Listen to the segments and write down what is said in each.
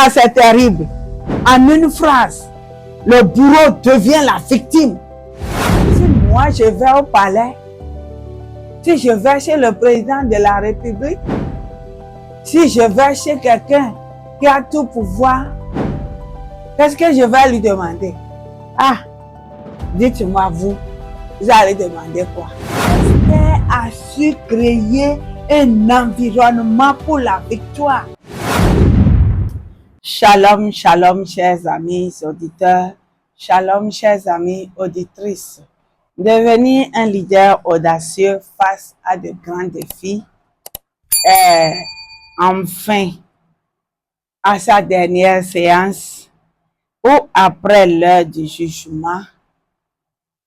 Ça, c'est terrible. En une phrase, le bourreau devient la victime. Si moi, je vais au palais, si je vais chez le président de la République, si je vais chez quelqu'un qui a tout pouvoir, qu'est-ce que je vais lui demander? Ah, dites-moi vous allez demander quoi? Esther a su créer un environnement pour la victoire. Shalom, shalom, chers amis auditeurs. Shalom, chers amis auditrices. Devenir un leader audacieux face à de grands défis est enfin à sa dernière séance où, après l'heure du jugement,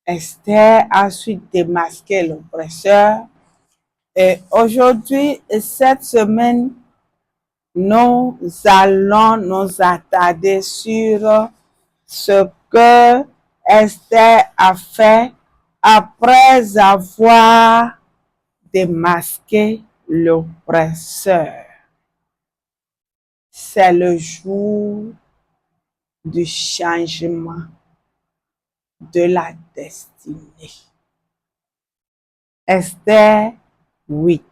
Esther a su démasquer l'oppresseur. Et aujourd'hui, cette semaine, nous allons nous attarder sur ce que Esther a fait après avoir démasqué l'oppresseur. C'est le jour du changement de la destinée. Esther 8,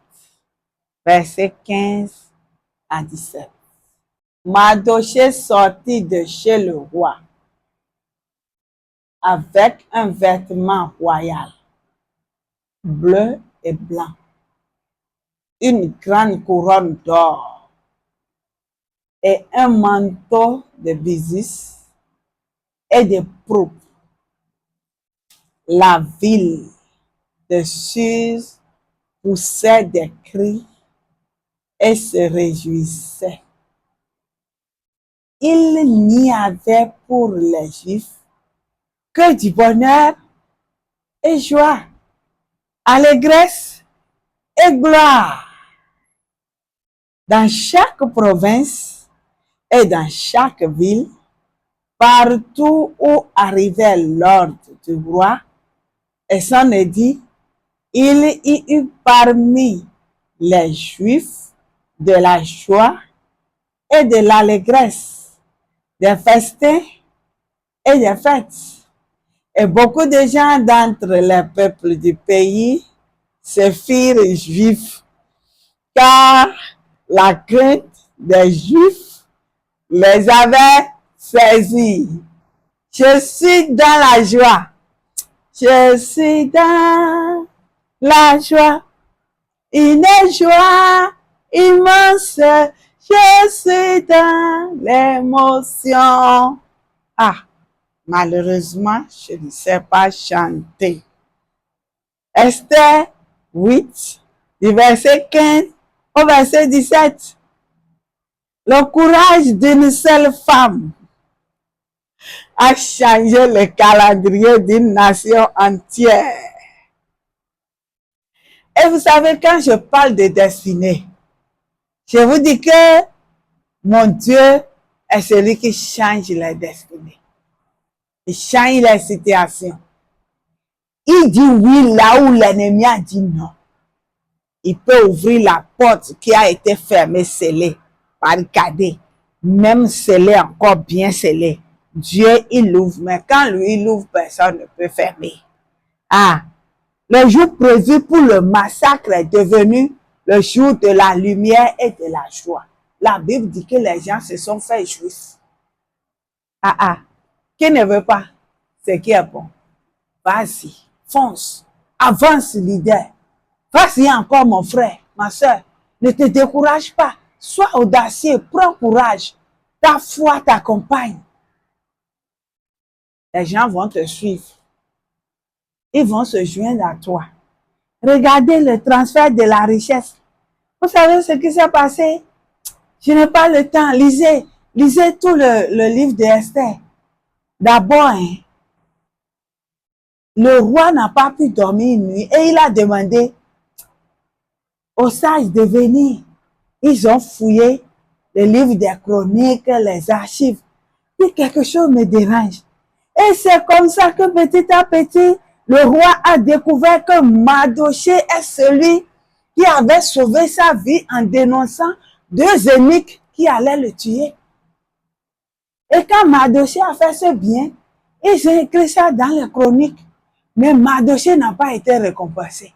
verset 15 à 17. Mardochée sortit de chez le roi avec un vêtement royal, bleu et blanc, une grande couronne d'or et un manteau de byssus et de pourpre. La ville de Suse poussait des cris et se réjouissait. Il n'y avait pour les Juifs que du bonheur et joie, allégresse et gloire. Dans chaque province et dans chaque ville, partout où arrivait l'ordre du roi et son édit, il y eut parmi les Juifs de la joie et de l'allégresse, des festins et des fêtes. Et beaucoup de gens d'entre les peuples du pays se firent juifs, car la crainte des Juifs les avait saisis. Je suis dans la joie. Je suis dans la joie. Une joie immense. Je suis dans l'émotion. Ah, malheureusement, je ne sais pas chanter. Esther 8, du verset 15 au verset 17. Le courage d'une seule femme a changé le calendrier d'une nation entière. Et vous savez, quand je parle de destinée, je vous dis que mon Dieu est celui qui change les destinées. Il change les situations. Il dit oui là où l'ennemi a dit non. Il peut ouvrir la porte qui a été fermée, scellée, barricadée, même scellée, encore bien scellée. Dieu, il l'ouvre, mais quand lui, il l'ouvre, personne ne peut fermer. Ah, le jour prévu pour le massacre est devenu le jour de la lumière et de la joie. La Bible dit que les gens se sont fait juifs. Qui ne veut pas ce qui est bon? Vas-y, fonce, avance, leader. Vas-y encore, mon frère, ma soeur. Ne te décourage pas. Sois audacieux, prends courage. Ta foi t'accompagne. Les gens vont te suivre. Ils vont se joindre à toi. Regardez le transfert de la richesse. Vous savez ce qui s'est passé? Je n'ai pas le temps. Lisez tout le livre d'Esther. D'abord, le roi n'a pas pu dormir une nuit et il a demandé aux sages de venir. Ils ont fouillé les livres des chroniques, les archives. Puis quelque chose me dérange. Et c'est comme ça que petit à petit, le roi a découvert que Mardochée est celui qui avait sauvé sa vie en dénonçant deux eunuques qui allaient le tuer. Et quand Mardochée a fait ce bien, ils ont écrit ça dans les chroniques. Mais Mardochée n'a pas été récompensé.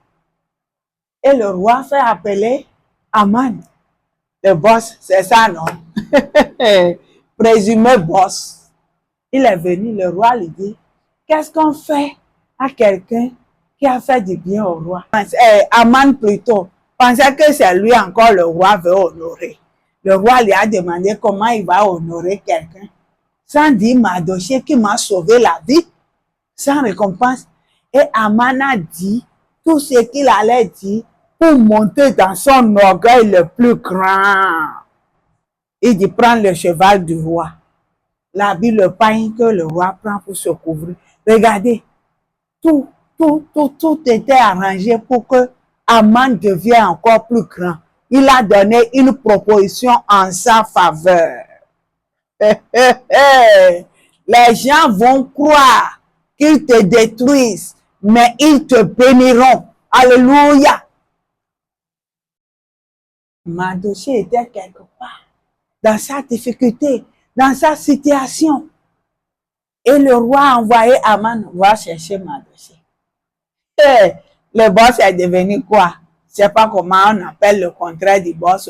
Et le roi fait appeler Aman. Le boss, c'est ça, non? Présumé boss. Il est venu, le roi lui dit, qu'est-ce qu'on fait à quelqu'un qui a fait du bien au roi? Aman plutôt pensait que c'est lui encore le roi veut honorer. Le roi lui a demandé comment il va honorer quelqu'un. Sans dire Mardochée qui m'a sauvé la vie, sans récompense. Et Aman a dit tout ce qu'il allait dire pour monter dans son orgueil le plus grand. Il dit, prends le cheval du roi. L'habit, le pain que le roi prend pour se couvrir. Regardez, tout était arrangé pour que Aman devienne encore plus grand. Il a donné une proposition en sa faveur. Les gens vont croire qu'ils te détruisent, mais ils te béniront. Alléluia. Mardochée était quelque part dans sa difficulté, dans sa situation. Et le roi a envoyé Aman voir chercher Mardochée. Le boss est devenu quoi? Je ne sais pas comment on appelle le contraire du boss.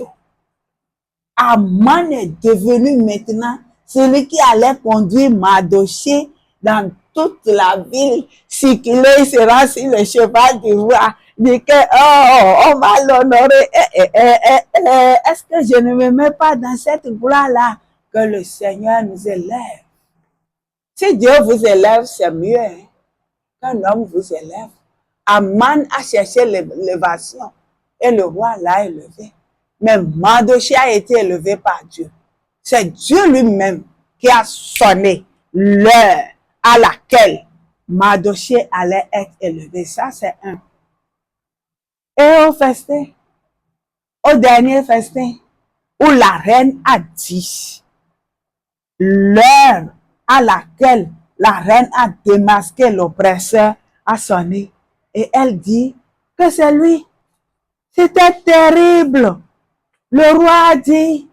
Aman est devenu maintenant celui qui allait conduire Mardochée dans toute la ville. Si il sera sur le cheval du roi, dit que on va l'honorer. Est-ce que je ne me mets pas dans cette gloire-là que le Seigneur nous élève? Si Dieu vous élève, c'est mieux qu'un homme vous élève. Aman a cherché l'élévation et le roi l'a élevé. Mais Mardochée a été élevé par Dieu. C'est Dieu lui-même qui a sonné l'heure à laquelle Mardochée allait être élevé. Ça, c'est un. Et au festin, au dernier festin, où la reine a dit l'heure à laquelle la reine a démasqué l'oppresseur a sonné. Et elle dit que c'est lui. C'était terrible. Le roi a dit,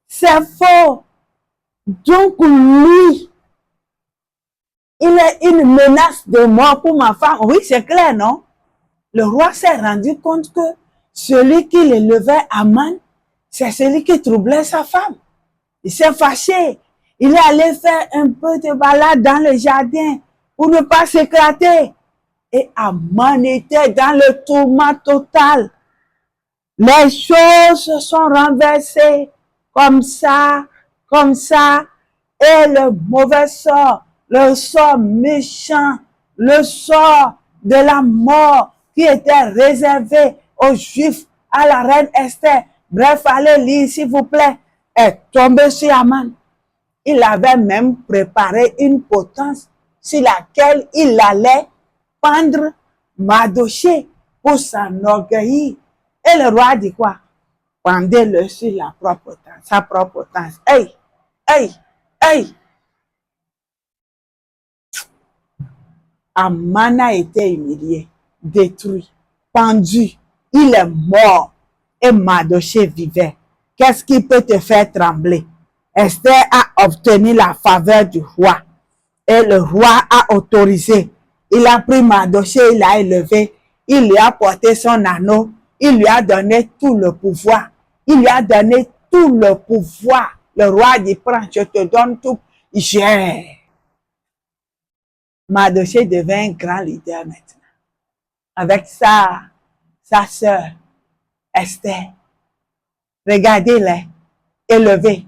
c'est faux. Donc lui, il est une menace de mort pour ma femme. Oui, c'est clair, non? Le roi s'est rendu compte que celui qui l'élevait Aman, c'est celui qui troublait sa femme. Il s'est fâché. Il est allé faire un peu de balade dans le jardin pour ne pas s'éclater. Et Aman était dans le tourment total. Les choses se sont renversées comme ça, et le mauvais sort, le sort méchant, le sort de la mort qui était réservé aux Juifs, à la reine Esther. Bref, allez lire s'il vous plaît, est tombé sur Aman. Il avait même préparé une potence sur laquelle il allait pendre Mardochée pour s'enorgueillir. Et le roi dit quoi? Pendez-le sur sa propre potence. Hey, hey, hey. Aman a été humilié, détruit, pendu. Il est mort. Et Mardochée vivait. Qu'est-ce qui peut te faire trembler? Esther a obtenu la faveur du roi. Et le roi a autorisé. Il a pris Mardochée, il l'a élevé. Il lui a porté son anneau. Il lui a donné tout le pouvoir. Il lui a donné tout le pouvoir. Le roi dit, prends, je te donne tout. Gère. Mardochée devint un grand leader maintenant. Avec sa sœur, Esther. Regardez-les, élevés.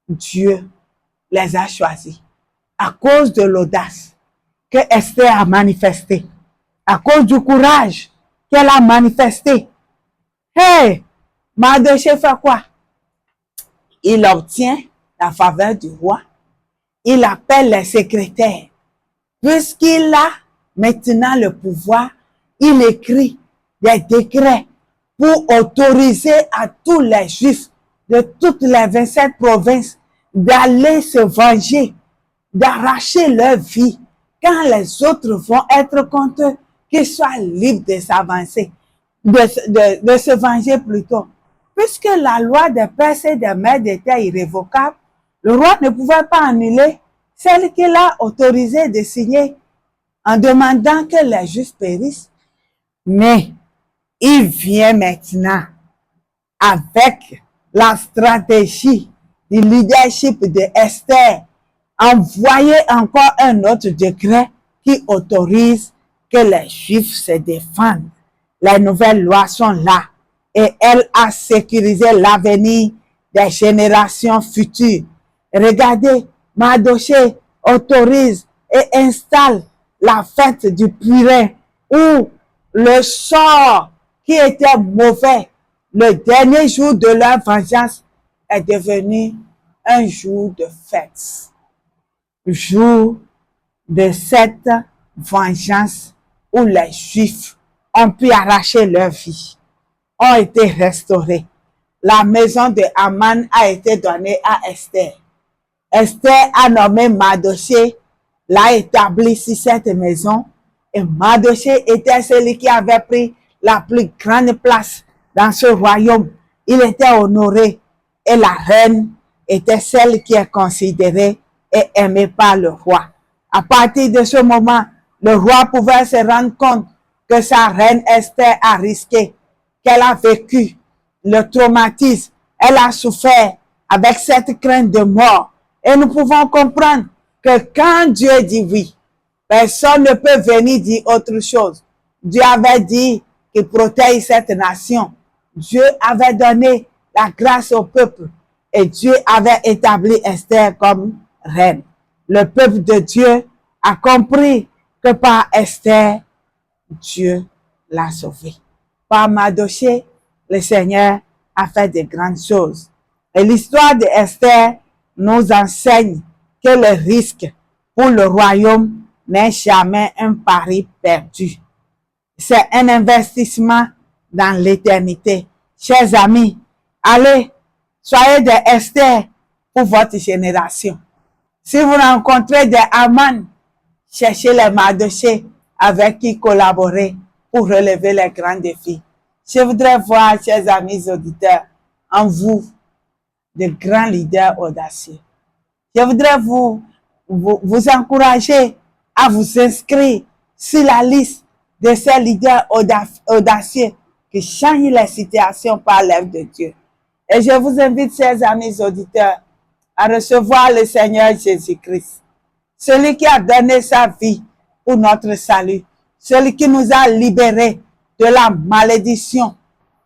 Dieu les a choisis. À cause de l'audace que Esther a manifestée. À cause du courage qu'elle a manifesté. Hey, Mardochée fait quoi? Il obtient la faveur du roi. Il appelle les secrétaires. Puisqu'il a maintenant le pouvoir, il écrit des décrets pour autoriser à tous les Juifs de toutes les 27 provinces d'aller se venger, d'arracher leur vie. Quand les autres vont être contre eux, qu'ils soient libres de s'avancer, de se venger plutôt. Puisque la loi des pères et des mères était irrévocable, Le roi ne pouvait pas annuler celle qu'il a autorisée de signer en demandant que les justes périssent. Mais il vient maintenant avec la stratégie du leadership de Esther, envoyer encore un autre décret qui autorise que les Juifs se défendent. Les nouvelles lois sont là et elle a sécurisé l'avenir des générations futures. Regardez, Mardochée autorise et installe la fête du Purim où le sort qui était mauvais, le dernier jour de leur vengeance, est devenu un jour de fête. Le jour de cette vengeance où les Juifs ont pu arracher leur vie, ont été restaurés. La maison de Haman a été donnée à Esther. Esther a nommé Mardochée, l'a établi sur cette maison. Et Mardochée était celui qui avait pris la plus grande place dans ce royaume. Il était honoré et la reine était celle qui est considérée et aimée par le roi. À partir de ce moment, le roi pouvait se rendre compte que sa reine Esther a risqué, qu'elle a vécu le traumatisme, elle a souffert avec cette crainte de mort. Et nous pouvons comprendre que quand Dieu dit oui, personne ne peut venir dire autre chose. Dieu avait dit qu'il protège cette nation. Dieu avait donné la grâce au peuple et Dieu avait établi Esther comme reine. Le peuple de Dieu a compris que par Esther, Dieu l'a sauvé. Par Mardochée, le Seigneur a fait de grandes choses. Et l'histoire de Esther nous enseigne que le risque pour le royaume n'est jamais un pari perdu. C'est un investissement dans l'éternité. Chers amis, allez, soyez des Esther pour votre génération. Si vous rencontrez des Haman, cherchez les Mardochée avec qui collaborer pour relever les grands défis. Je voudrais voir, chers amis auditeurs, en vous de grands leaders audacieux. Je voudrais vous encourager à vous inscrire sur la liste de ces leaders audacieux qui changent les situations par l'œuvre de Dieu. Et je vous invite, chers amis auditeurs, à recevoir le Seigneur Jésus-Christ, celui qui a donné sa vie pour notre salut, celui qui nous a libérés de la malédiction,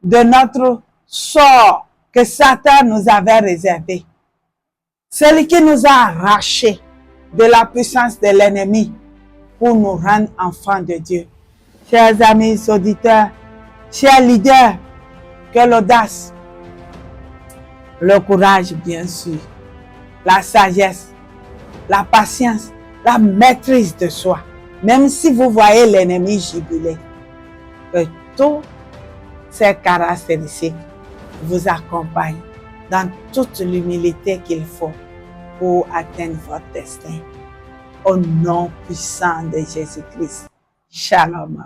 de notre sort que Satan nous avait réservé. Celui qui nous a arrachés de la puissance de l'ennemi pour nous rendre enfants de Dieu. Chers amis auditeurs, chers leaders, que l'audace, le courage bien sûr, la sagesse, la patience, la maîtrise de soi, même si vous voyez l'ennemi jubiler, que toutes ces caractéristiques vous accompagnent dans toute l'humilité qu'il faut pour atteindre votre destin. Au nom puissant de Jésus-Christ. Shalom.